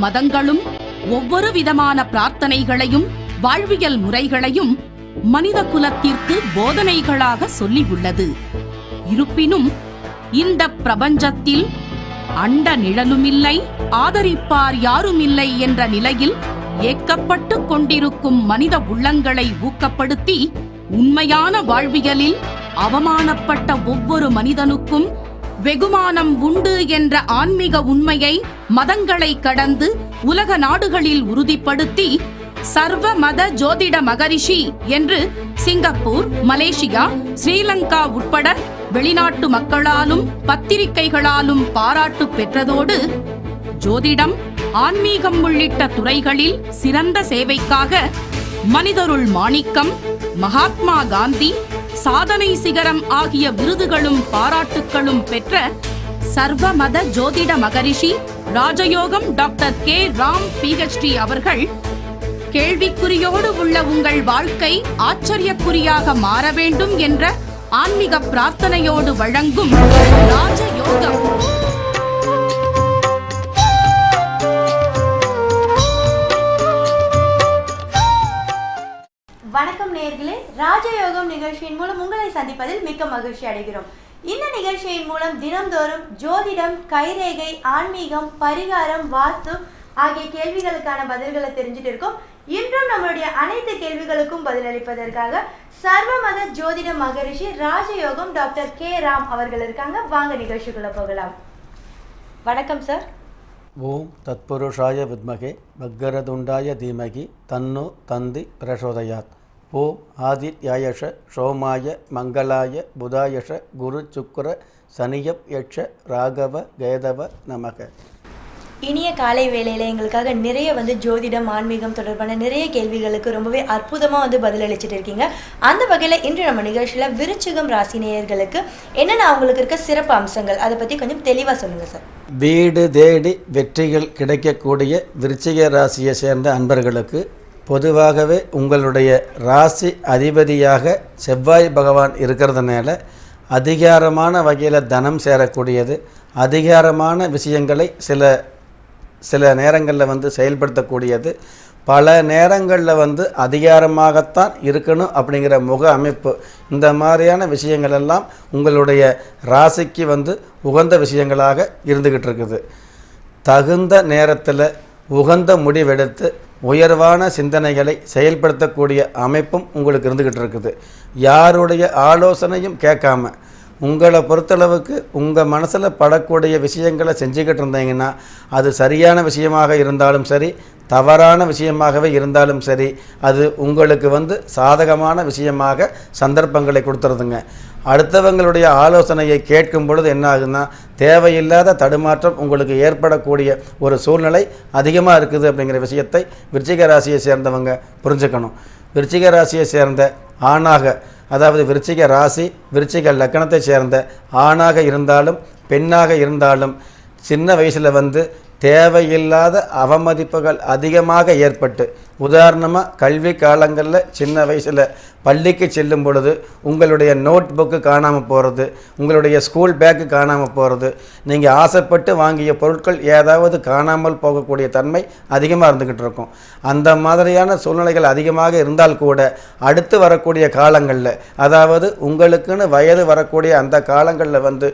மதங்களும் ஒவ்வொரு விதமான பிரார்த்தனைகளையும் வாழ்வியல் முறைகளையும் மனித குலத்திற்கு போதனைகளாக சொல்லியுள்ளது. இருப்பினும் இந்த பிரபஞ்சத்தில் அண்ட நிழலுமில்லை, ஆதரிப்பார் யாருமில்லை என்ற நிலையில் ஏக்கப்பட்டு கொண்டிருக்கும் மனித உள்ளங்களை ஊக்கப்படுத்தி உண்மையான வாழ்வியலில் அவமானப்பட்ட ஒவ்வொரு மனிதனுக்கும் வெகுமானம் உண்டு என்ற ஆன்மீக உண்மையை மதங்களை கடந்து உலக நாடுகளில் உறுதிப்படுத்தி சர்வ மத ஜோதிட மகரிஷி என்று சிங்கப்பூர், மலேசியா, ஸ்ரீலங்கா உட்பட வெளிநாட்டு மக்களாலும் பத்திரிகைகளாலும் பாராட்டு பெற்றதோடு ஜோதிடம், ஆன்மீகம் உள்ளிட்ட துறைகளில் சிறந்த சேவைக்காக மனிதருள் மாணிக்கம், மகாத்மா காந்தி, சாதனை சிகரம் ஆகிய விருதுகளும் பாராட்டுக்களும் பெற்ற சர்வ மத ஜோதிட மகரிஷி ராஜயோகம் டாக்டர் கே. ராம் PhD அவர்கள் கேள்விக்குறியோடு உள்ள உங்கள் வாழ்க்கை ஆச்சரியக்குறியாக மாற வேண்டும் என்ற ஆன்மீக பிரார்த்தனையோடு வழங்கும் ராஜயோகம். வணக்கம் நேயர்களே, ராஜயோகம் நிகழ்ச்சியின் மூலம் உங்களை சந்திப்பதில் மிக்க மகிழ்ச்சி அடைகிறோம். இந்த நிகழ்ச்சியின் மூலம் தினம்தோறும் ஜோதிடம், கைரேகை, ஆன்மீகம், பரிகாரம், வாஸ்து ஆகிய கேள்விகளுக்கான பதில்களை தெரிஞ்சுட்டு இருக்கோம். இன்றும் நம்மளுடைய அனைத்து கேள்விகளுக்கும் பதிலளிப்பதற்காக சர்வமத ஜோதிட மகரிஷி ராஜயோகம் டாக்டர் கே. ராம் அவர்கள் இருக்காங்க. வாங்க நிகழ்ச்சிக்குள்ள போகலாம். வணக்கம் சார். ஓம் தத்புருஷாய வித்மகே வக்கரதுண்டாய தீமகி தன்னோ தந்தி பிரசோதயாத். ஓம் ஆதித்யாயஷ சோமாய மங்களாய புதாயஷ குரு சுக்கர சனியப் யட்ச ராகவ கேதவ நமக. இனிய காலை வேளையில் எங்களுக்காக நிறைய ஜோதிடம், ஆன்மீகம் தொடர்பான நிறைய கேள்விகளுக்கு ரொம்பவே அற்புதமாக பதிலளிச்சுட்டு இருக்கீங்க. அந்த வகையில் இன்று நம்ம நிகழ்ச்சியில் விருச்சிகம் ராசி நேயர்களுக்கு என்னென்ன அவங்களுக்கு இருக்க சிறப்பு அம்சங்கள் அதை பற்றி கொஞ்சம் தெளிவாக சொல்லுங்கள் சார். வீடு தேடி வெற்றிகள் கிடைக்கக்கூடிய விருச்சிக ராசியை சேர்ந்த அன்பர்களுக்கு பொதுவாகவே உங்களுடைய ராசி அதிபதியாக செவ்வாய் பகவான் இருக்கிறதுனால அதிகாரமான வகையில் தனம் சேரக்கூடியது, அதிகாரமான விஷயங்களை சில நேரங்களில் செயல்படுத்தக்கூடியது, பல நேரங்களில் அதிகாரமாகத்தான் இருக்கணும் அப்படிங்கிற முக அமைப்பு, இந்த மாதிரியான விஷயங்கள் எல்லாம் உங்களுடைய ராசிக்கு உகந்த விஷயங்களாக இருந்துக்கிட்டு இருக்குது. தகுந்த நேரத்தில் உகந்த முடிவெடுத்து உயர்வான சிந்தனைகளை செயல்படுத்தக்கூடிய அமைப்பும் உங்களுக்கு இருந்துக்கிட்டு இருக்குது. யாருடைய ஆலோசனையும் கேட்காம உங்களை பொறுத்தளவுக்கு உங்கள் மனசில் படக்கூடிய விஷயங்களை செஞ்சுக்கிட்டு இருந்தீங்கன்னா அது சரியான விஷயமாக இருந்தாலும் சரி, தவறான விஷயமாகவே இருந்தாலும் சரி, அது உங்களுக்கு சாதகமான விஷயமாக சந்தர்ப்பங்களை கொடுத்துருதுங்க. அடுத்தவங்களுடைய ஆலோசனையை கேட்கும் பொழுது என்ன ஆகுதுன்னா தேவையில்லாத தடுமாற்றம் உங்களுக்கு ஏற்படக்கூடிய ஒரு சூழ்நிலை அதிகமாக இருக்குது அப்படிங்கிற விஷயத்தை விருச்சிக ராசியை சேர்ந்தவங்க புரிஞ்சுக்கணும். விருச்சிக ராசியை சேர்ந்த ஆணாக, அதாவது விருச்சிக ராசி விருச்சிக லக்கணத்தை சேர்ந்த ஆணாக இருந்தாலும் பெண்ணாக இருந்தாலும் சின்ன வயசில் தேவையில்லாத அவமதிப்புகள் அதிகமாக ஏற்பட்டு, உதாரணமாக கல்வி காலங்களில் சின்ன வயசில் பள்ளிக்கு செல்லும் பொழுது உங்களுடைய நோட் புக்கு காணாமல் போகிறது, உங்களுடைய ஸ்கூல் பேக்கு காணாமல் போகிறது, நீங்கள் ஆசைப்பட்டு வாங்கிய பொருட்கள் ஏதாவது காணாமல் போகக்கூடிய தன்மை அதிகமாக இருந்துக்கிட்டு இருக்கும். அந்த மாதிரியான சூழ்நிலைகள் அதிகமாக இருந்தால் கூட அடுத்து வரக்கூடிய காலங்களில், அதாவது உங்களுக்குன்னு வயது வரக்கூடிய அந்த காலங்களில்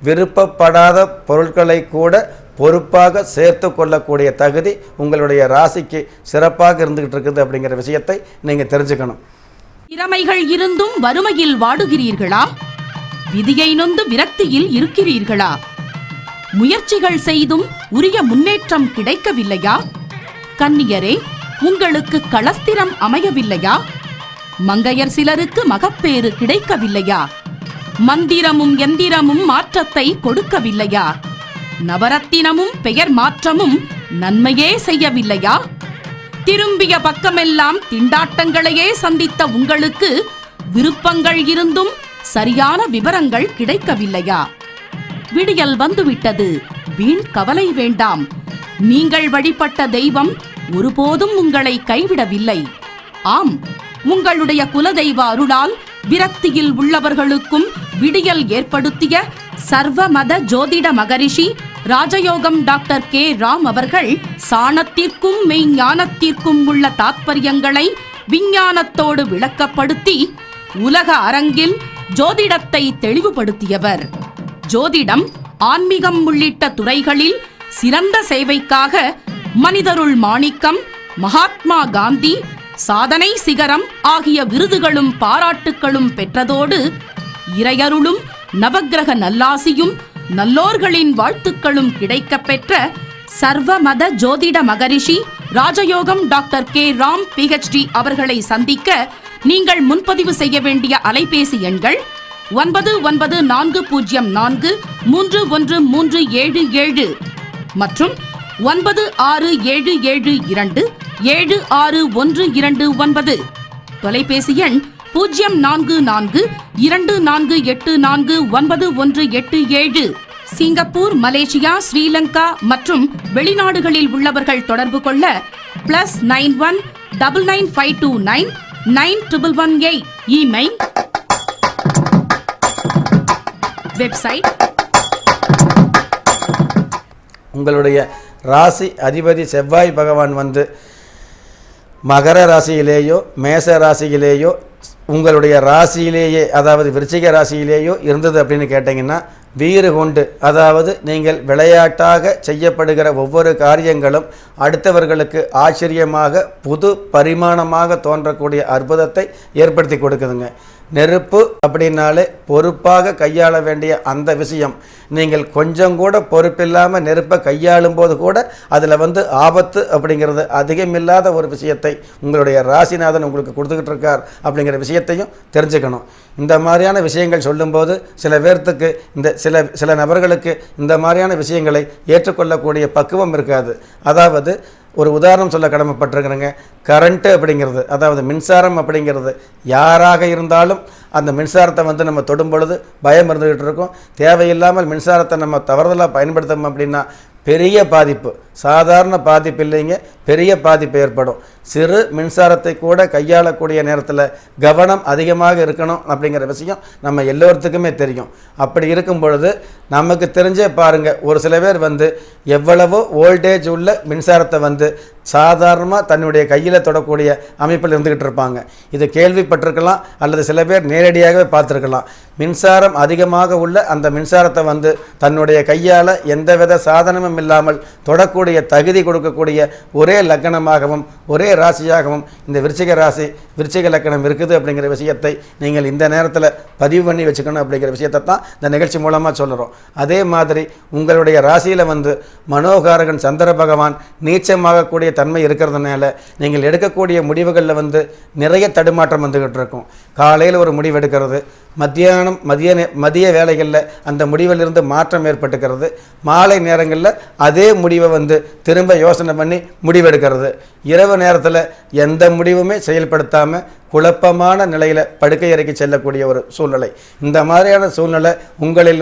விருப்பப்படாத பொருட்களை கூட பொறுப்பாக சேர்த்து கொள்ளக்கூடிய தகுதி உங்களுடைய ராசிக்கு சிறப்பாக இருந்துகிட்டு இருக்குது அப்படிங்கிற விஷயத்தை நீங்க தெரிஞ்சுக்கணும். திறமைகள் இருந்தும் வறுமையில் வாடுகிறீர்களா? விதியை நொந்து விரக்தியில் இருக்கிறீர்களா? முயற்சிகள் செய்தும் உரிய முன்னேற்றம் கிடைக்கவில்லையா? கன்னியரே, உங்களுக்கு களஸ்திரம் அமையவில்லையா? மங்கையர் சிலருக்கு மகப்பேறு கிடைக்கவில்லையா? மந்திரமும் எந்திரமும் மாற்றத்தை கொடுக்கவில்லையா? நவரத்தினமும் பெயர் மாற்றமும் நன்மையே செய்யவில்லையா? திரும்பிய பக்கமெல்லாம் திண்டாட்டங்களையே சந்தித்த உங்களுக்கு விருப்பங்கள் இருந்தும் சரியான விவரங்கள் கிடைக்கவில்லையா? விடியல் வந்துவிட்டது, வீண் கவலை வேண்டாம். நீங்கள் வழிபட்ட தெய்வம் ஒருபோதும் உங்களை கைவிடவில்லை. ஆம், உங்களுடைய குலதெய்வ அருளால் விரக்தியில் உள்ளவர்களுக்கும் விடியல் ஏற்படுத்திய சர்வமத ஜோதிட மகரிஷி ராஜயோகம் டாக்டர் கே ராம் அவர்கள் சாணத்திற்கும் மெய்ஞானத்திற்கும் உள்ள தாத்பரியங்களை விஞ்ஞானத்தோடு விளக்கப்படுத்தி உலக அரங்கில் ஜோதிடத்தை தெளிவுபடுத்தியவர். ஜோதிடம், ஆன்மீகம் உள்ளிட்ட துறைகளில் சிறந்த சேவைக்காக மனிதருள் மாணிக்கம், மகாத்மா காந்தி, சாதனை சிகரம் ஆகிய விருதுகளும் பாராட்டுக்களும் பெற்றதோடு இறையருளும் நவக்கிரக நல்லாசியும் நல்லோர்களின் வாழ்த்துக்களும் கிடைக்கப் பெற்ற சர்வமத ஜோதிட மகரிஷி ராஜயோகம் டாக்டர் கே ராம் PhD அவர்களை சந்திக்க நீங்கள் முன்பதிவு செய்ய வேண்டிய அலைபேசி எண்கள் 9940431377 மற்றும் 9677276129. தொலைபேசி எண் 044248491187. சிங்கப்பூர், மலேசியா, ஸ்ரீலங்கா மற்றும் வெளிநாடுகளில் உள்ளவர்கள் தொடர்பு கொள்ள +91 99529 9118. Email, website. உங்களுடைய ராசி அதிபதி செவ்வாய் பகவான் வந்து மகர ராசியிலேயோ மேச ராசியிலேயோ உங்களுடைய ராசியிலேயே, அதாவது விருச்சிக ராசியிலேயோ இருந்தது அப்படின்னு கேட்டிங்கன்னா, வீறு கொண்டு, அதாவது நீங்கள் விளையாட்டாக செய்யப்படுகிற ஒவ்வொரு காரியங்களும் அடுத்தவர்களுக்கு ஆச்சரியமாக புது பரிமாணமாக தோன்றக்கூடிய அற்புதத்தை ஏற்படுத்தி கொடுக்குதுங்க. நெருப்பு அப்படின்னாலே பொறுப்பாக கையாள வேண்டிய அந்த விஷயம், நீங்கள் கொஞ்சம் கூட பொறுப்பில்லாமல் நெருப்பை கையாளும் போது கூட அதில் ஆபத்து அப்படிங்கிறது அதிகமில்லாத ஒரு விஷயத்தை உங்களுடைய ராசிநாதன் உங்களுக்கு கொடுத்துக்கிட்டு இருக்கார் அப்படிங்கிற விஷயத்தையும் தெரிஞ்சுக்கணும். இந்த மாதிரியான விஷயங்கள் சொல்லும்போது சில பேர்த்துக்கு சில நபர்களுக்கு இந்த மாதிரியான விஷயங்களை ஏற்றுக்கொள்ளக்கூடிய பக்குவம் இருக்காது. அதாவது ஒரு உதாரணம் சொல்ல கடமைப்பட்டிருக்கிறேங்க. கரண்ட்டு அப்படிங்கிறது, அதாவது மின்சாரம் அப்படிங்கிறது யாராக இருந்தாலும் அந்த மின்சாரத்தை நம்ம தொடும் பொழுது பயம் இருந்துகிட்டு இருக்கும். தேவையில்லாமல் மின்சாரத்தை நம்ம தவறுதலாக பயன்படுத்தணும் அப்படின்னா பெரிய பாதிப்பு, சாதாரண பாதிப்பு இல்லைங்க, பெரிய பாதிப்பு ஏற்படும். சிறு மின்சாரத்தை கூட கையாளக்கூடிய நேரத்தில் கவனம் அதிகமாக இருக்கணும் அப்படிங்கிற விஷயம் நம்ம எல்லோருத்துக்குமே தெரியும். அப்படி இருக்கும் பொழுது நமக்கு தெரிஞ்சே பாருங்கள், ஒரு சில பேர் எவ்வளவோ வோல்டேஜ் உள்ள மின்சாரத்தை சாதாரணமாக தன்னுடைய கையில் தொடக்கூடிய அமைப்பில் இருந்துக்கிட்டு இருப்பாங்க. இது கேள்விப்பட்டிருக்கலாம், அல்லது சில பேர் நேரடியாகவே பார்த்துருக்கலாம். மின்சாரம் அதிகமாக உள்ள அந்த மின்சாரத்தை தன்னுடைய கையால் எந்தவித சாதனமும் இல்லாமல் தொடக்கூடிய தகுதி கொடுக்கக்கூடிய ஒரே லக்கணமாகவும் ஒரே ராசியாகவும் இந்த விருச்சிக ராசி, விருச்சிக லக்கணம் இருக்குது அப்படிங்கிற விஷயத்தை நீங்கள் இந்த நேரத்தில் பதிவு பண்ணி வச்சுக்கணும் அப்படிங்கிற விஷயத்தை தான் இந்த நிகழ்ச்சி மூலமாக சொல்லுறோம். அதே மாதிரி உங்களுடைய ராசியில் மனோகாரகன் சந்திர பகவான் நீச்சமாகக்கூடிய தன்மை இருக்கிறதுனால நீங்கள் எடுக்கக்கூடிய முடிவுகளில் நிறைய தடுமாற்றம் வந்துகிட்டு இருக்கும். காலையில் ஒரு முடிவு எடுக்கிறது, மதிய வேலைகளில் அந்த முடிவிலிருந்து மாற்றம் ஏற்பட்டுக்கிறது, மாலை நேரங்களில் அதே முடிவை திரும்ப யோசனை பண்ணி முடிவெடுக்கிறது, இரவு நேரத்தில் எந்த முடிவுமே செயல்படுத்தாமல் குழப்பமான நிலையில் படுக்கை அறைக்கு செல்லக்கூடிய ஒரு சூழ்நிலை. இந்த மாதிரியான சூழ்நிலை உங்களில்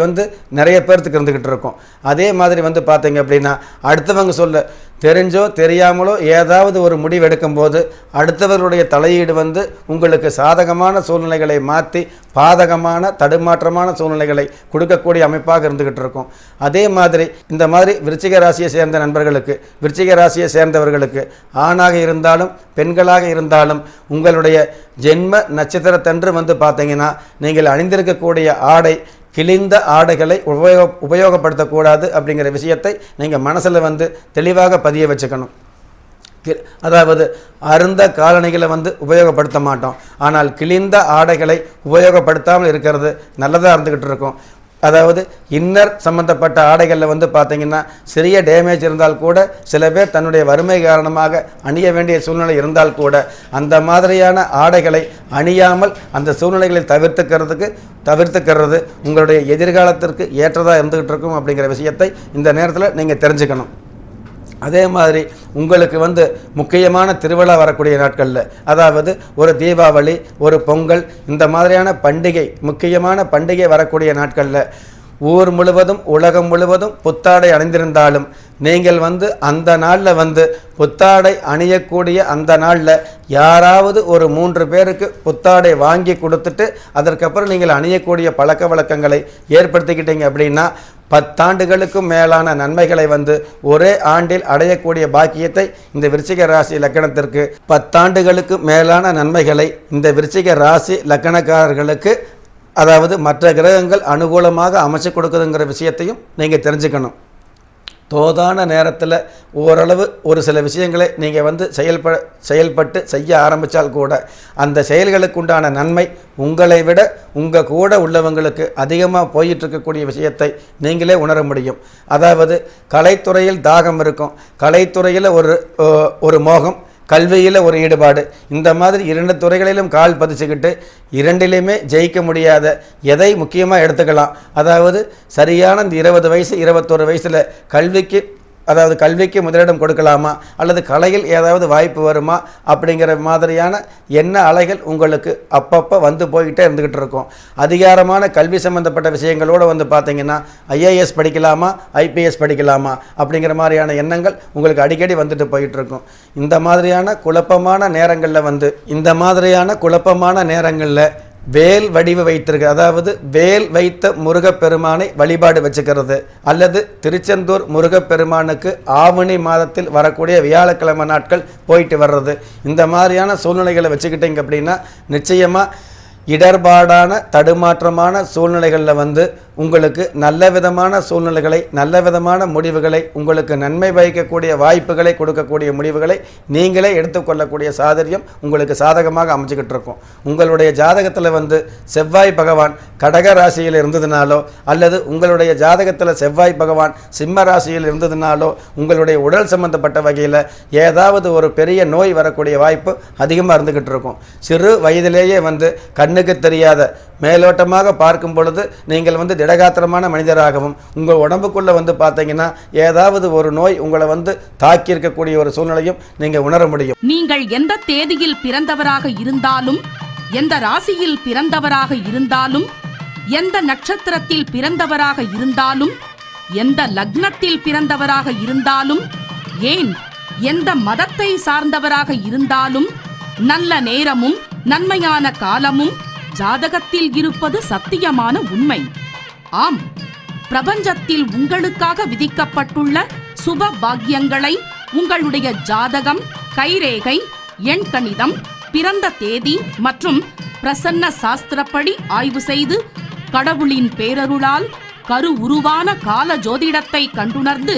நிறைய பேர்த்துக்கு இருந்துக்கிட்டு இருக்கும். அதே மாதிரி பார்த்தீங்க அப்படின்னா அடுத்தவங்க சொல்ல தெரிஞ்சோ தெரியாமலோ ஏதாவது ஒரு முடிவு எடுக்கும்போது அடுத்தவர்களுடைய தலையீடு உங்களுக்கு சாதகமான சூழ்நிலைகளை மாற்றி பாதகமான தடுமாற்றமான சூழ்நிலைகளை கொடுக்கக்கூடிய அமைப்பாக இருந்துகிட்டு இருக்கும். அதே மாதிரி இந்த மாதிரி விருச்சிக ராசியை சேர்ந்த நண்பர்களுக்கு, விருச்சிக ராசியை சேர்ந்தவர்களுக்கு ஆணாக இருந்தாலும் பெண்களாக இருந்தாலும் உங்களுடைய ஜென்ம நட்சத்திரத்தன்று பார்த்தீங்கன்னா நீங்கள் அணிந்திருக்கக்கூடிய ஆடை கிழிந்த ஆடைகளை உபயோகப்படுத்தக்கூடாது அப்படிங்கிற விஷயத்தை நீங்கள் மனசில் தெளிவாக பதிய வச்சுக்கணும். அதாவது அருந்த காலணிகளை உபயோகப்படுத்த மாட்டோம், ஆனால் கிழிந்த ஆடைகளை உபயோகப்படுத்தாமல் இருக்கிறது நல்லதாக இருந்துக்கிட்டு இருக்கும். அதாவது இன்னர் சம்பந்தப்பட்ட ஆடைகளில் பார்த்தீங்கன்னா சிறிய டேமேஜ் இருந்தால் கூட சில பேர் தன்னுடைய வறுமை காரணமாக அணிய வேண்டிய சூழ்நிலை இருந்தால் கூட அந்த மாதிரியான ஆடைகளை அணியாமல் அந்த சூழ்நிலைகளை தவிர்த்துக்கிறது உங்களுடைய எதிர்காலத்திற்கு ஏற்றதாக இருந்துகிட்டு இருக்கும் அப்படிங்கிற விஷயத்தை இந்த நேரத்தில் நீங்கள் தெரிஞ்சுக்கணும். அதே மாதிரி உங்களுக்கு முக்கியமான திருவிழா வரக்கூடிய நாட்களில், அதாவது ஒரு தீபாவளி, ஒரு பொங்கல், இந்த மாதிரியான பண்டிகை, முக்கியமான பண்டிகை வரக்கூடிய நாட்களில் ஊர் முழுவதும் உலகம் முழுவதும் புத்தாடை அணிந்திருந்தாலும் நீங்கள் அந்த நாளில் புத்தாடை அணியக்கூடிய அந்த நாளில் யாராவது ஒரு 3 பேருக்கு புத்தாடை வாங்கி கொடுத்துட்டு அதற்கப்புறம் நீங்கள் அணியக்கூடிய பழக்க வழக்கங்களை ஏற்படுத்திக்கிட்டீங்க அப்படின்னா 10 ஆண்டுகளுக்கும் மேலான நன்மைகளை ஒரே ஆண்டில் அடையக்கூடிய பாக்கியத்தை இந்த விருச்சிக ராசி லக்கணத்திற்கு 10 ஆண்டுகளுக்கு மேலான நன்மைகளை இந்த விருச்சிக ராசி லக்கணக்காரர்களுக்கு அதாவது மற்ற கிரகங்கள் அனுகூலமாக அமைச்சு கொடுக்குதுங்கிற விஷயத்தையும் நீங்கள் தெரிஞ்சுக்கணும். தோதான நேரத்தில் ஓரளவு ஒரு சில விஷயங்களை நீங்கள் செயல்பட்டு செய்ய ஆரம்பித்தால் கூட அந்த செயல்களுக்கு உண்டான நன்மை உங்களை விட உங்கள் கூட உள்ளவங்களுக்கு அதிகமாக போயிட்டுருக்கக்கூடிய விஷயத்தை நீங்களே உணர முடியும். அதாவது கலைத்துறையில் தாகம் இருக்கும், கலைத்துறையில் ஒரு மோகம், கல்வியில் ஒரு ஈடுபாடு, இந்த மாதிரி 2 துறைகளிலும் கால் பதிச்சுக்கிட்டு 2லையுமே ஜெயிக்க முடியாத எதை முக்கியமாக எடுத்துக்கலாம். அதாவது சரியான இந்த 20 வயசு 21 வயசில் கல்விக்கு முதலிடம் கொடுக்கலாமா அல்லது கலையில் ஏதாவது வாய்ப்பு வருமா அப்படிங்கிற மாதிரியான எண்ண அலைகள் உங்களுக்கு அப்பப்போ போய்கிட்டே இருந்துக்கிட்டு இருக்கும். அதிகாரமான கல்வி சம்மந்தப்பட்ட விஷயங்களோடு பார்த்தீங்கன்னா ஐஏஎஸ் படிக்கலாமா ஐபிஎஸ் படிக்கலாமா அப்படிங்கிற மாதிரியான எண்ணங்கள் உங்களுக்கு அடிக்கடி போயிட்டு இருக்கும். இந்த மாதிரியான குழப்பமான நேரங்களில் வேல் வடிவு வைத்திருக்கு, அதாவது வேல் வைத்த முருகப்பெருமானை வழிபாடு வச்சுக்கிறது அல்லது திருச்செந்தூர் முருகப்பெருமானுக்கு ஆவணி மாதத்தில் வரக்கூடிய வியாழக்கிழமை நாட்கள் போயிட்டு வர்றது, இந்த மாதிரியான சூழ்நிலைகளை வச்சுக்கிட்டீங்க அப்படின்னா நிச்சயமாக இடர்பாடான தடுமாற்றமான சூழ்நிலைகளில் உங்களுக்கு நல்ல விதமான சூழ்நிலைகளை நல்ல விதமான முடிவுகளை உங்களுக்கு நன்மை பயக்கக்கூடிய வாய்ப்புகளை கொடுக்கக்கூடிய முடிவுகளை நீங்களே எடுத்துக்கொள்ளக்கூடிய சாதரியம் உங்களுக்கு சாதகமாக அமைச்சுக்கிட்டு இருக்கும். உங்களுடைய ஜாதகத்தில் செவ்வாய் பகவான் கடக ராசியில் இருந்ததுனாலோ அல்லது உங்களுடைய ஜாதகத்தில் செவ்வாய் பகவான் சிம்ம ராசியில் இருந்ததுனாலோ உங்களுடைய உடல் சம்பந்தப்பட்ட வகையில் ஏதாவது ஒரு பெரிய நோய் வரக்கூடிய வாய்ப்பு அதிகமாக இருந்துக்கிட்டு இருக்கும். சிறு வயதிலேயே கண்ணுக்கு தெரியாத மேலோட்டமாக பார்க்கும் பொழுது நீங்கள் திடகாத்திரமான மனிதராகவும் உங்கள் உடம்புக்குள்ளே பார்த்தீங்கன்னா ஏதாவது ஒரு நோய் உங்களை தாக்கி இருக்கக்கூடிய ஒரு சூழ்நிலையும் நீங்கள் உணர முடியும். நீங்கள் எந்த தேதியில் பிறந்தவராக இருந்தாலும், எந்த ராசியில் பிறந்தவராக இருந்தாலும், எந்த நட்சத்திரத்தில் பிறந்தவராக இருந்தாலும், எந்த லக்னத்தில் பிறந்தவராக இருந்தாலும், ஏன் எந்த மதத்தை சார்ந்தவராக இருந்தாலும் நல்ல நேரமும் நன்மையான காலமும் ஜாதகத்தில் இருப்பது சத்தியமான உண்மை. ஆம், பிரபஞ்சத்தில் உங்களுக்காக விதிக்கப்பட்டுள்ள சுப பாக்கியங்களை உங்களுடைய ஜாதகம், கைரேகை, எண்கணிதம், பிறந்த தேதி மற்றும் பிரசன்ன சாஸ்திரப்படி ஆய்வு செய்து கடவுளின் பேரருளால் கரு உருவான கால ஜோதிடத்தை கண்டுணர்ந்து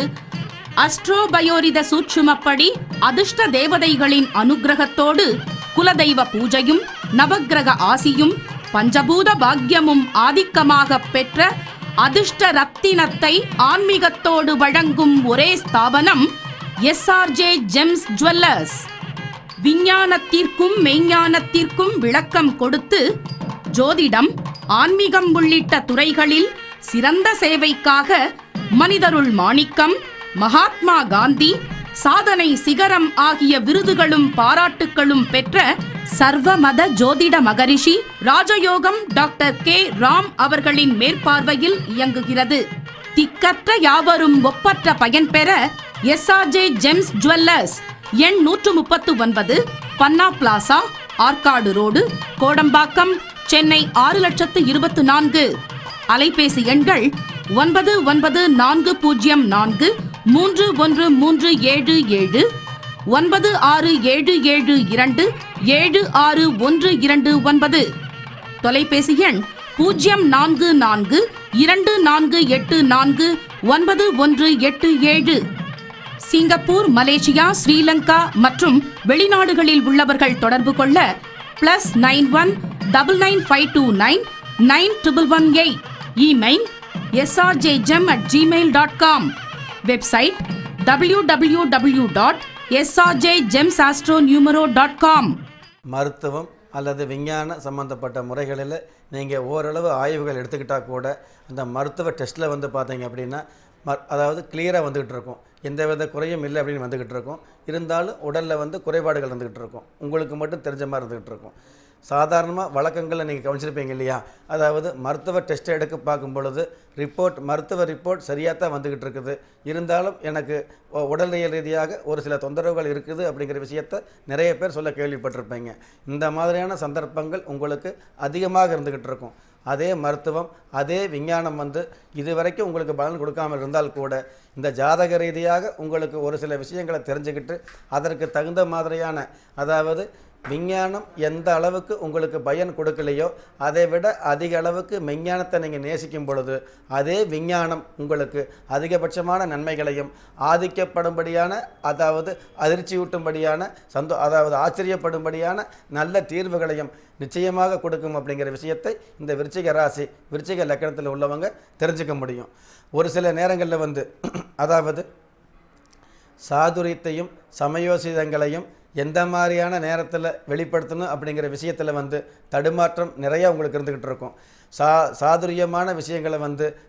அஸ்ட்ரோபயோரித சூட்சுமப்படி அதிர்ஷ்ட தேவதைகளின் அனுக்கிரகத்தோடு குலதெய்வ பூஜையும் நவக்கிரக ஆசியும் பஞ்சபூத பாக்கியமும் ஆதிக்கமாக பெற்ற அதிர்ஷ்ட ரத்தினத்தை ஆன்மீகத்தோடு வழங்கும் ஒரே ஸ்தாபனம் SRJ ஜெம்ஸ் ஜுவல்லர்ஸ். விஞ்ஞானத்திற்கும் மெய்ஞானத்திற்கும் விளக்கம் கொடுத்து ஜோதிடம், ஆன்மீகம் உள்ளிட்ட துறைகளில் சிறந்த சேவைக்காக மனிதருள் மாணிக்கம், மகாத்மா காந்தி, சாதனை சிகரம் ஆகிய விருதுகளும் பாராட்டுகளும் பெற்ற சர்வமத ஜோதிட மகரிஷி ராஜயோகம் டாக்டர் K. ராம் அவர்களின் மேற்பார்வையில் இயங்குகிறது. திக்கற்ற யாவரும் ஒப்பற்ற பயன் பெற SRJ ஜெம்ஸ் ஜுவல்லர்ஸ் எண் 139, பன்னா பிளாசா, ஆற்காடு ரோடு, கோடம்பாக்கம், சென்னை 6,24,000. அலைபேசி எண்கள் 9940431377, 9677276129. தொலைபேசி எண் 0424849187. சிங்கப்பூர், மலேசியா, ஸ்ரீலங்கா மற்றும் வெளிநாடுகளில் உள்ளவர்கள் தொடர்பு கொள்ள +91 99529 9118. Email srjgem@gmail.com. Website www.srjgemsastronumero.com. மருத்துவம் அல்லது விஞ்ஞான சம்பந்தப்பட்ட முறைகளில் நீங்கள் ஓரளவு ஆய்வுகள் எடுத்துக்கிட்டால் கூட அந்த மருத்துவ டெஸ்ட்டில் பார்த்தீங்க அப்படின்னா அதாவது கிளியராக வந்துக்கிட்டு இருக்கும், எந்தவித குறையும் இல்லை அப்படின்னு வந்துக்கிட்டு இருக்கும். இருந்தாலும் உடலில் குறைபாடுகள் இருந்துக்கிட்டு இருக்கும், உங்களுக்கு மட்டும் தெரிஞ்ச மாதிரி இருந்துக்கிட்டு இருக்கும். சாதாரணமாக வழக்கங்களில் நீங்கள் கவனிச்சிருப்பீங்க இல்லையா? அதாவது மருத்துவ டெஸ்ட்டை எடுக்க பார்க்கும் பொழுது மருத்துவ ரிப்போர்ட் சரியாக தான் வந்துக்கிட்டு இருக்குது, இருந்தாலும் எனக்கு உடல்நிலை ரீதியாக ஒரு சில தொந்தரவுகள் இருக்குது அப்படிங்கிற விஷயத்தை நிறைய பேர் சொல்ல கேள்விப்பட்டிருப்பீங்க. இந்த மாதிரியான சந்தர்ப்பங்கள் உங்களுக்கு அதிகமாக இருந்துக்கிட்டு இருக்கும். அதே மருத்துவம், அதே விஞ்ஞானம் இதுவரைக்கும் உங்களுக்கு பலன் கொடுக்காமல் இருந்தால் கூட இந்த ஜாதக ரீதியாக உங்களுக்கு ஒரு சில விஷயங்களை தெரிஞ்சுக்கிட்டு அதற்கு தகுந்த மாதிரியான, அதாவது விஞ்ஞானம் எந்த அளவுக்கு உங்களுக்கு பயன் கொடுக்கலையோ அதை விட அதிக அளவுக்கு விஞ்ஞானத்தை நீங்கள் நேசிக்கும் பொழுது அதே விஞ்ஞானம் உங்களுக்கு அதிகபட்சமான நன்மைகளையும் ஆதிக்கப்படும்படியான, அதாவது அதிர்ச்சியூட்டும்படியான, அதாவது ஆச்சரியப்படும்படியான நல்ல தீர்வுகளையும் நிச்சயமாக கொடுக்கும் அப்படிங்கிற விஷயத்தை இந்த விருச்சிக லக்கணத்தில் உள்ளவங்க தெரிஞ்சுக்க முடியும். ஒரு சில நேரங்களில் அதாவது சாதுரியத்தையும் சமயோசிதங்களையும் எந்த மாதிரியான நேரத்தில் வெளிப்படுத்தணும் அப்படிங்கிற விஷயத்தில் தடுமாற்றம் நிறையா உங்களுக்கு இருந்துக்கிட்டு இருக்கும். சாதுரியமான விஷயங்களை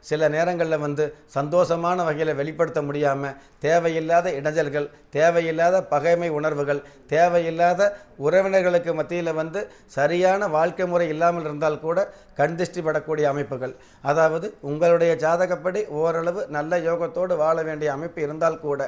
சில நேரங்களில் சந்தோஷமான வகையில் வெளிப்படுத்த முடியாமல் தேவையில்லாத இடைஞ்சல்கள், தேவையில்லாத பகைமை உணர்வுகள், தேவையில்லாத உறவினர்களுக்கு மத்தியில் சரியான வாழ்க்கை முறை இல்லாமல் இருந்தால் கூட கண்திஷ்டி படக்கூடிய அமைப்புகள், அதாவது உங்களுடைய ஜாதகப்படி ஓரளவு நல்ல யோகத்தோடு வாழ வேண்டிய அமைப்பு இருந்தால் கூட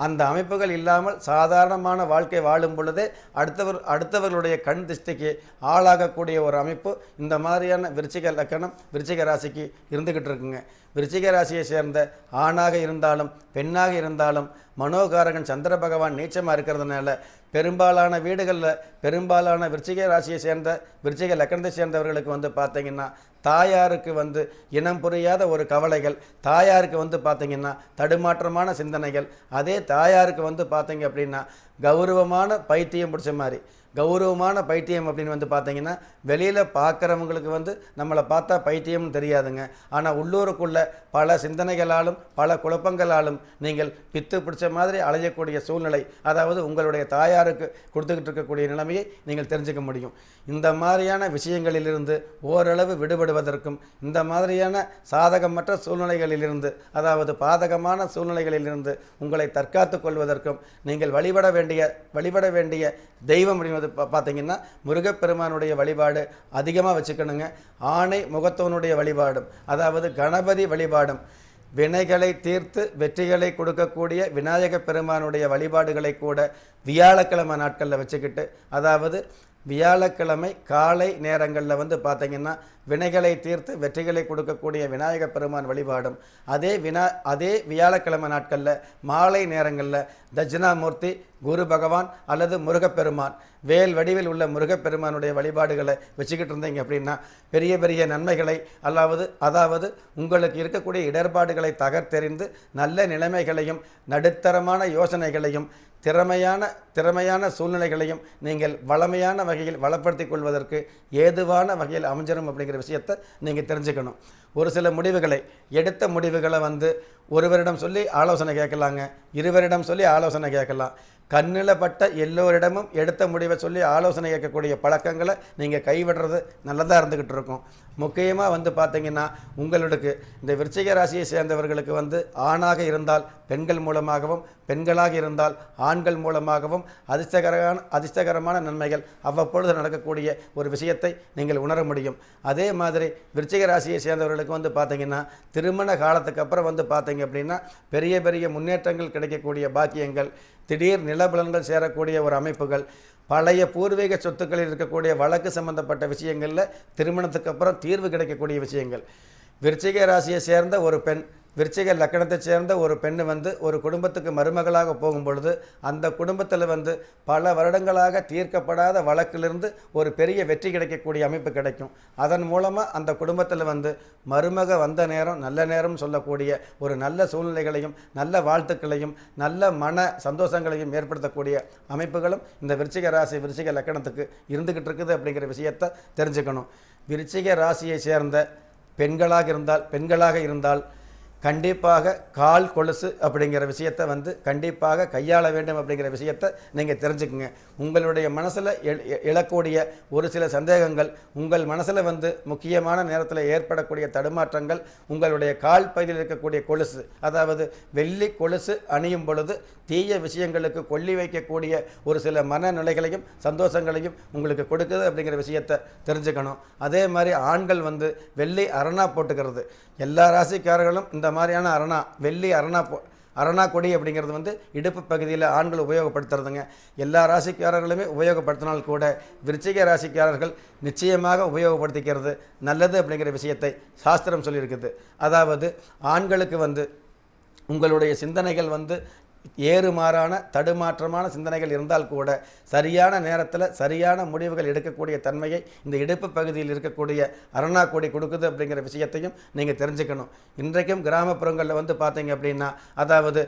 அந்த அமைப்புகள் இல்லாமல் சாதாரணமான வாழ்க்கை வாழும் பொழுதே அடுத்தவர்களுடைய கண் திஷ்டிக்கு ஆளாகக்கூடிய ஒரு அமைப்பு இந்த மாதிரியான விருச்சிக ராசிக்கு இருந்துக்கிட்டு இருக்குங்க. விருச்சிக ராசியை சேர்ந்த ஆணாக இருந்தாலும் பெண்ணாக இருந்தாலும் மனோகாரகன் சந்திர பகவான் நீச்சமாக இருக்கிறதுனால பெரும்பாலான வீடுகளில் பெரும்பாலான விருச்சிக ராசியை சேர்ந்த விருச்சிக லக்கணத்தை சேர்ந்தவர்களுக்கு பார்த்தீங்கன்னா தாயாருக்கு இனம் புரியாத ஒரு கவலைகள், தாயாருக்கு பார்த்தீங்கன்னா தடுமாற்றமான சிந்தனைகள், அதே தாயாருக்கு பார்த்தீங்க அப்படின்னா கௌரவமான பைத்தியம் பிடிச்ச மாதிரி, கௌரவமான பைத்தியம் அப்படின்னு பார்த்தீங்கன்னா வெளியில் பார்க்குறவங்களுக்கு நம்மளை பார்த்தா பைத்தியம்னு தெரியாதுங்க. ஆனால் உள்ளூருக்குள்ள பல சிந்தனைகளாலும் பல குழப்பங்களாலும் நீங்கள் பித்து பிடிச்ச மாதிரி அலையக்கூடிய சூழ்நிலை, அதாவது உங்களுடைய தாயாருக்கு கொடுத்துக்கிட்டு இருக்கக்கூடிய நிலைமையை நீங்கள் தெரிஞ்சுக்க முடியும். இந்த மாதிரியான விஷயங்களிலிருந்து ஓரளவு விடுபடுவதற்கும் இந்த மாதிரியான சாதகமற்ற சூழ்நிலைகளிலிருந்து, அதாவது பாதகமான சூழ்நிலைகளிலிருந்து உங்களை தற்காத்து கொள்வதற்கும் நீங்கள் வழிபட வேண்டிய தெய்வம் அப்படின்னு பார்த்தீங்கன்னா முருகப்பெருமானுடைய வழிபாடு அதிகமாக வச்சுக்கணுங்க. ஆணை முகத்தவனுடைய வழிபாடும், அதாவது கணபதி வழிபாடும், வினைகளை தீர்த்து வெற்றிகளை கொடுக்கக்கூடிய விநாயக பெருமானுடைய வழிபாடுகளை கூட வியாழக்கிழமை நாட்களில் வச்சுக்கிட்டு, அதாவது வியாழக்கிழமை காலை நேரங்களில் பார்த்தீங்கன்னா வினைகளை தீர்த்து வெற்றிகளை கொடுக்கக்கூடிய விநாயக பெருமான் வழிபாடும், அதே வியாழக்கிழமை நாட்களில் மாலை நேரங்களில் தட்சிணாமூர்த்தி குரு பகவான் அல்லது முருகப்பெருமான் வேல் வடிவில் உள்ள முருகப்பெருமானுடைய வழிபாடுகளை வச்சுக்கிட்டு இருந்தீங்க அப்படின்னா பெரிய பெரிய நன்மைகளை, அதாவது உங்களுக்கு இருக்கக்கூடிய இடர்பாடுகளை தகர்த்தெறிந்து நல்ல நிலைமைகளையும் நடுத்தரமான யோசனைகளையும் திறமையான சூழ்நிலைகளையும் நீங்கள் வளமையான வகையில் வளப்படுத்திக் கொள்வதற்கு ஏதுவான வகையில் அமைஞ்சிடும் அப்படிங்கிற விஷயத்தை நீங்கள் தெரிஞ்சுக்கணும். ஒரு சில முடிவுகளை எடுத்த முடிவுகளை ஒருவரிடம் சொல்லி ஆலோசனை கேட்கலாங்க, இருவரிடம் சொல்லி ஆலோசனை கேட்கலாம். கண்ணில் பட்ட எல்லோரிடமும் எடுத்த முடிவை சொல்லி ஆலோசனை கேட்கக்கூடிய பழக்கங்களை நீங்கள் கைவிடுறது நல்லதாக இருந்துக்கிட்டு இருக்கும். முக்கியமாக பார்த்தீங்கன்னா உங்களுக்கு இந்த விருச்சிக ராசியை சேர்ந்தவர்களுக்கு ஆணாக இருந்தால் பெண்கள் மூலமாகவும், பெண்களாக இருந்தால் ஆண்கள் மூலமாகவும் அதிர்ஷ்டகரமான நன்மைகள் அவ்வப்பொழுது நடக்கக்கூடிய ஒரு விஷயத்தை நீங்கள் உணர முடியும். அதே மாதிரி விருச்சிக ராசியை சேர்ந்தவர்களுக்கு பார்த்தீங்கன்னா திருமண காலத்துக்கு அப்புறம் பார்த்தீங்க அப்படின்னா பெரிய பெரிய முன்னேற்றங்கள் கிடைக்கக்கூடிய பாக்கியங்கள், திடீர் நிலபலன்கள் சேரக்கூடிய ஒரு அமைப்புகள், பழைய பூர்வீக சொத்துக்களில் இருக்கக்கூடிய வழக்கு சம்பந்தப்பட்ட விஷயங்களில் திருமணத்துக்கு அப்புறம் தீர்வு கிடைக்கக்கூடிய விஷயங்கள். விருச்சிக ராசியை சேர்ந்த ஒரு பெண், விருச்சிக லக்கணத்தை சேர்ந்த ஒரு பெண் ஒரு குடும்பத்துக்கு மருமகளாக போகும் பொழுது அந்த குடும்பத்தில் பல வருடங்களாக தீர்க்கப்படாத வழக்கிலிருந்து ஒரு பெரிய வெற்றி கிடைக்கக்கூடிய அமைப்பு கிடைக்கும். அதன் மூலமாக அந்த குடும்பத்தில் மருமக வந்த நேரம் நல்ல நேரம் சொல்லக்கூடிய ஒரு நல்ல சூழ்நிலைகளையும் நல்ல வாழ்த்துக்களையும் நல்ல மன சந்தோஷங்களையும் ஏற்படுத்தக்கூடிய அமைப்புகளும் இந்த விருச்சிக ராசி விருச்சிக லக்கணத்துக்கு இருந்துக்கிட்டு இருக்குது அப்படிங்கிற விஷயத்தை தெரிஞ்சுக்கணும். விருச்சிக ராசியை சேர்ந்த பெண்களாக இருந்தால் கண்டிப்பாக கால் கொலுசு அப்படிங்கிற விஷயத்தை வந்து கண்டிப்பாக கையாள வேண்டும் அப்படிங்கிற விஷயத்தை நீங்கள் தெரிஞ்சுக்குங்க. உங்களுடைய மனசில் எழக்கூடிய ஒரு சில சந்தேகங்கள், உங்கள் மனசில் வந்து முக்கியமான நேரத்தில் ஏற்படக்கூடிய தடுமாற்றங்கள், உங்களுடைய கால் பகுதியில் இருக்கக்கூடிய கொலுசு, அதாவது வெள்ளி கொலுசு அணியும் பொழுது தீய விஷயங்களுக்கு கொல்லி வைக்கக்கூடிய ஒரு சில மனநிலைகளையும் சந்தோஷங்களையும் உங்களுக்கு கொடுக்குது அப்படிங்கிற விஷயத்தை தெரிஞ்சுக்கணும். அதே மாதிரி ஆண்கள் வந்து வெள்ளி அரணா போட்டுக்கிறது, எல்லா ராசிக்காரர்களும் இந்த மாதிரியான அரணா, வெள்ளி அரணா கொடி அப்படிங்கிறது வந்து இடுப்பு பகுதியில் ஆண்கள் உபயோகப்படுத்துறதுங்க. எல்லா ராசிக்காரர்களுமே உபயோகப்படுத்தினால் கூட விருச்சிக ராசிக்காரர்கள் நிச்சயமாக உபயோகப்படுத்திக்கிறது நல்லது அப்படிங்கிற விஷயத்தை சாஸ்திரம் சொல்லியிருக்குது. அதாவது ஆண்களுக்கு வந்து உங்களுடைய சிந்தனைகள் வந்து ஏறுமாறான தடுமாற்றமான சிந்தனைகள் இருந்தால் கூட சரியான நேரத்தில் சரியான முடிவுகள் எடுக்கக்கூடிய தன்மையை இந்த இடுப்பு பகுதியில் இருக்கக்கூடிய அரணா கொடி கொடுக்குது அப்படிங்கிற விஷயத்தையும் நீங்கள் தெரிஞ்சுக்கணும். இன்றைக்கும் கிராமப்புறங்களில் வந்து பார்த்தீங்க அப்படின்னா, அதாவது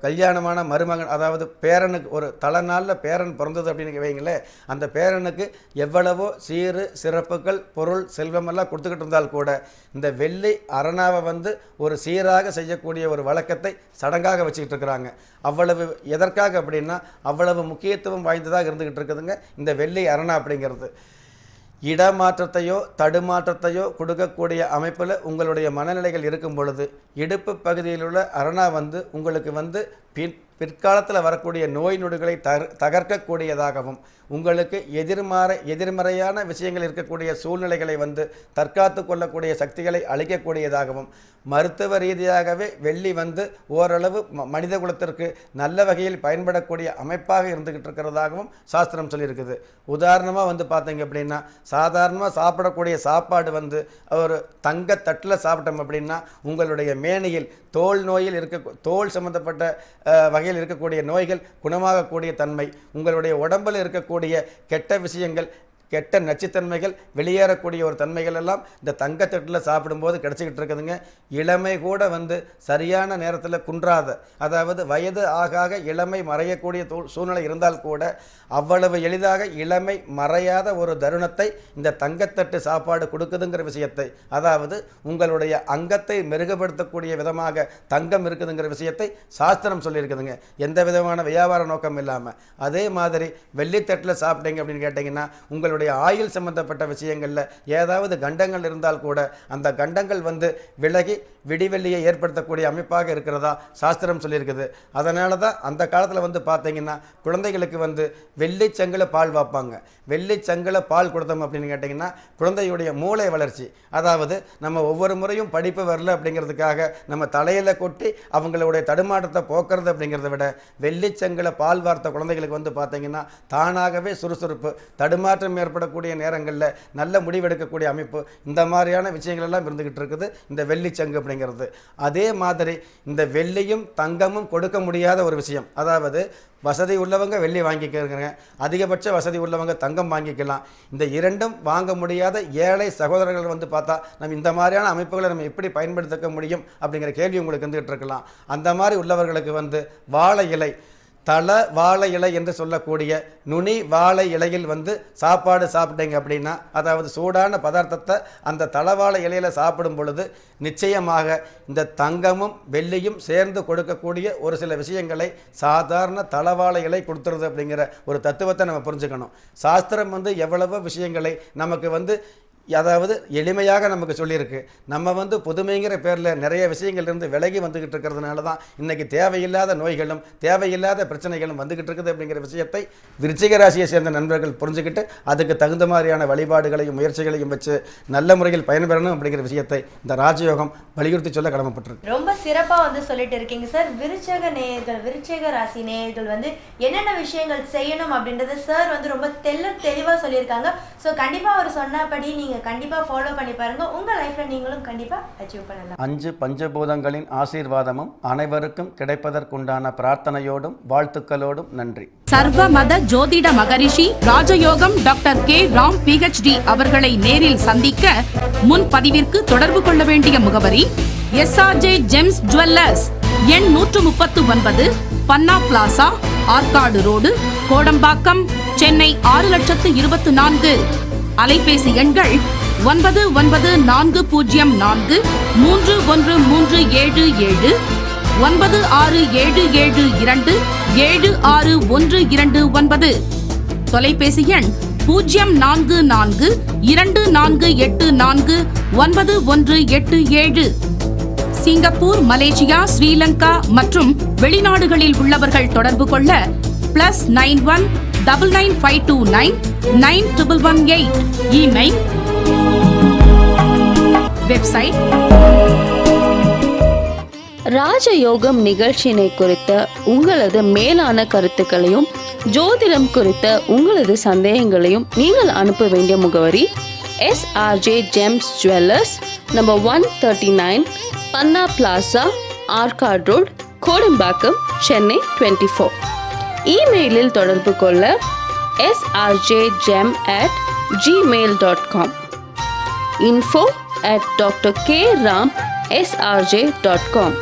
கல்யாணமான மருமகன், அதாவது பேரனுக்கு ஒரு தலைநாளில் பேரன் பிறந்தது அப்படின்னு வைங்களேன், அந்த பேரனுக்கு எவ்வளவோ சீரு சிறப்புகள் பொருள் செல்வமெல்லாம் கொடுத்துக்கிட்டு இருந்தால் கூட இந்த வெள்ளி அரணாவை வந்து ஒரு சீராக செய்யக்கூடிய ஒரு வழக்கத்தை சடங்காக வச்சுக்கிட்டு இருக்கிறாங்க. அவ்வளவு எதற்காக அப்படின்னா அவ்வளவு முக்கியத்துவம் வாய்ந்ததாக இருந்துக்கிட்டு இருக்குதுங்க இந்த வெள்ளி அரணா அப்படிங்கிறது. இடமாற்றத்தையோ தடுமாற்றத்தையோ கொடுக்கக்கூடிய அமைப்பில் உங்களுடைய மனநிலைகள் இருக்கும் பொழுது இடுப்பு பகுதியில் உள்ள அரணா வந்து உங்களுக்கு வந்து பிற்காலத்தில் வரக்கூடிய நோய் நொடிகளை தகர்க்கக்கூடியதாகவும் உங்களுக்கு எதிர்மறையான விஷயங்கள் இருக்கக்கூடிய சூழ்நிலைகளை வந்து தற்காத்து கொள்ளக்கூடிய சக்திகளை அளிக்கக்கூடியதாகவும், மருத்துவ ரீதியாகவே வெள்ளி வந்து ஓரளவு மனித குலத்திற்கு நல்ல வகையில் பயன்படக்கூடிய அமைப்பாக இருந்துக்கிட்டு இருக்கிறதாகவும் சாஸ்திரம் சொல்லியிருக்குது. உதாரணமாக வந்து பார்த்தீங்க அப்படின்னா, சாதாரணமாக சாப்பிடக்கூடிய சாப்பாடு வந்து ஒரு தங்க தட்டில் சாப்பிட்டோம் அப்படின்னா உங்களுடைய மேனியில் தோல் சம்பந்தப்பட்ட வகையில் இருக்கக்கூடிய நோய்கள் குணமாகக்கூடிய தன்மை, உங்களுடைய உடம்பில் இருக்கக்கூடிய கெட்ட விஷயங்கள், கெட்ட நச்சுத்தன்மைகள் வெளியேறக்கூடிய ஒரு தன்மைகள் எல்லாம் இந்த தங்கத்தட்டில் சாப்பிடும்போது கிடச்சிக்கிட்டு இருக்குதுங்க. இளமை கூட வந்து சரியான நேரத்தில் குன்றாத, அதாவது வயது ஆக இளமை மறையக்கூடிய சூழ்நிலை இருந்தால் கூட அவ்வளவு எளிதாக இளமை மறையாத ஒரு தருணத்தை இந்த தங்கத்தட்டு சாப்பாடு கொடுக்குதுங்கிற விஷயத்தை, அதாவது உங்களுடைய அங்கத்தை மெருகப்படுத்தக்கூடிய விதமாக தங்கம் இருக்குதுங்கிற விஷயத்தை சாஸ்திரம் சொல்லியிருக்குதுங்க, எந்த விதமான வியாபார நோக்கம் இல்லாமல். அதே மாதிரி வெள்ளித்தட்டில் சாப்பிட்டீங்க அப்படின்னு கேட்டிங்கன்னா உங்களுடைய ஆயுள் சம்பந்தப்பட்ட விஷயங்களில் ஏதாவது கண்டங்கள் இருந்தால் கூட அந்த கண்டங்கள் வந்து விலகி விடிவெள்ளியை ஏற்படுத்தக்கூடிய அமைப்பாக இருக்கிறதா சாஸ்திரம் சொல்லியிருக்குது. அதனால தான் அந்த காலத்தில் வந்து பார்த்தீங்கன்னா குழந்தைகளுக்கு வந்து வெள்ளிச்சங்கில் பால் வைப்பாங்க. வெள்ளிச்சங்கில் பால் கொடுத்தோம் அப்படின்னு கேட்டிங்கன்னா குழந்தையுடைய மூளை வளர்ச்சி, அதாவது நம்ம ஒவ்வொரு முறையும் படிப்பு வரல அப்படிங்கிறதுக்காக நம்ம தலையில் கொட்டி அவங்களுடைய தடுமாற்றத்தை போக்குறது அப்படிங்கிறத விட வெள்ளிச்சங்கில் பால் வார்த்த குழந்தைகளுக்கு வந்து பார்த்தீங்கன்னா தானாகவே சுறுசுறுப்பு, தடுமாற்றம் ஏற்படக்கூடிய நேரங்களில் நல்ல முடிவெடுக்கக்கூடிய அமைப்பு, இந்த மாதிரியான விஷயங்கள் எல்லாம் இருந்துகிட்டு இருக்குது இந்த வெள்ளிச்சங்கு அப்படிங்கிறது. அதே மாதிரி இந்த வெள்ளியும் தங்கமும் கொடுக்க முடியாத ஒரு விஷயம், அதாவது வசதி உள்ளவங்க வெள்ளி வாங்கிக்கிறங்க, அதிகபட்ச வசதி உள்ளவங்க தங்கம் வாங்கிக்கலாம். இந்த இரண்டும் வாங்க முடியாத ஏழை சகோதரர்கள் வந்து பார்த்தா நம்ம இந்த மாதிரியான அமைப்புகளை நம்ம எப்படி பயன்படுத்திக்க முடியும் அப்படிங்கிற கேள்வி உங்களுக்கு வந்துகிட்டு இருக்கலாம். அந்த மாதிரி உள்ளவர்களுக்கு வந்து வாழை இலை, தலை வாழை இலை என்று சொல்லக்கூடிய நுனி வாழை இலையில் வந்து சாப்பாடு சாப்பிட்டீங்க அப்படின்னா, அதாவது சூடான பதார்த்தத்தை அந்த தளவாழை இலையில் சாப்பிடும் பொழுது நிச்சயமாக இந்த தங்கமும் வெள்ளியும் சேர்ந்து கொடுக்கக்கூடிய ஒரு சில விஷயங்களை சாதாரண தளவாழை இலை கொடுத்துருது அப்படிங்கிற ஒரு தத்துவத்தை நம்ம புரிஞ்சுக்கணும். சாஸ்திரம் வந்து எவ்வளவோ விஷயங்களை நமக்கு வந்து அதாவது எளிமையாக நமக்கு சொல்லியிருக்கு. நம்ம வந்து புதுமைங்கிற பேரில் நிறைய விஷயங்கள் இருந்து விலகி வந்துக்கிட்டு இருக்கிறதுனால தான் இன்றைக்கி தேவையில்லாத நோய்களும் தேவையில்லாத பிரச்சனைகளும் வந்துக்கிட்டு இருக்குது அப்படிங்கிற விஷயத்தை விருச்சிக ராசியை சேர்ந்த நண்பர்கள் புரிஞ்சுக்கிட்டு அதுக்கு தகுந்த மாதிரியான வழிபாடுகளையும் முயற்சிகளையும் வச்சு நல்ல முறையில் பயன்பெறணும் அப்படிங்கிற விஷயத்தை இந்த ராஜயோகம் வலியுறுத்தி சொல்ல கடமைப்பட்டிருக்கு. ரொம்ப சிறப்பாக வந்து சொல்லிட்டு இருக்கீங்க சார். விருச்சிக ராசி நேயர்கள் வந்து என்னென்ன விஷயங்கள் செய்யணும் அப்படின்றத சார் வந்து ரொம்ப தெளிவாக சொல்லியிருக்காங்க. ஸோ கண்டிப்பாக அவர் சொன்னபடி நீங்கள் கண்டிப்பாக ஃபாலோ பண்ணி பாருங்க, உங்க லைஃப்ல நீங்களும் கண்டிப்பா அச்சீவ் பண்ணலாம். 5 பஞ்சபூதங்களின் ஆசீர்வாதமும் அனைவருக்கும் கிடைப்பதற்குண்டான பிரார்த்தனையோடும் வாழ்த்துக்களோடும் நன்றி. சர்வ மத ஜோதிட மகரிஷி ராஜயோகம் டாக்டர் கே ராம் PhD அவர்களை நேரில் சந்திக்க முன்பதிவிற்கு தொடர்பு கொள்ள வேண்டிய முகவரி SRJ ஜெம்ஸ் ஜுவல்லர்ஸ், எண் 139, பன்னா பிளாசா, ஆற்காடு ரோடு, கோடம்பாக்கம், சென்னை 6,24,000. அலைபேசி எண்கள் 9940431377 9677276129. தொலைபேசி எண் 044248491187. சிங்கப்பூர், மலேசியா, ஸ்ரீலங்கா மற்றும் வெளிநாடுகளில் உள்ளவர்கள் தொடர்பு கொள்ள +91 99529 9118. Email, website. ராஜயோகம் நிகழ்ச்சியினை குறித்த உங்களது மேலான கருத்துக்களையும் ஜோதிடம் குறித்த உங்களது சந்தேகங்களையும் நீங்கள் அனுப்ப வேண்டிய முகவரி SRJ Gems Jewellers, No. 139, பன்னா பிளாசா, ஆர்காட் ரோட், கோடம்பாக்கம், சென்னை 24. இமெயிலில் தொடர்பு கொள்ள srjgem@gmail.com, info@drkramsrj.com.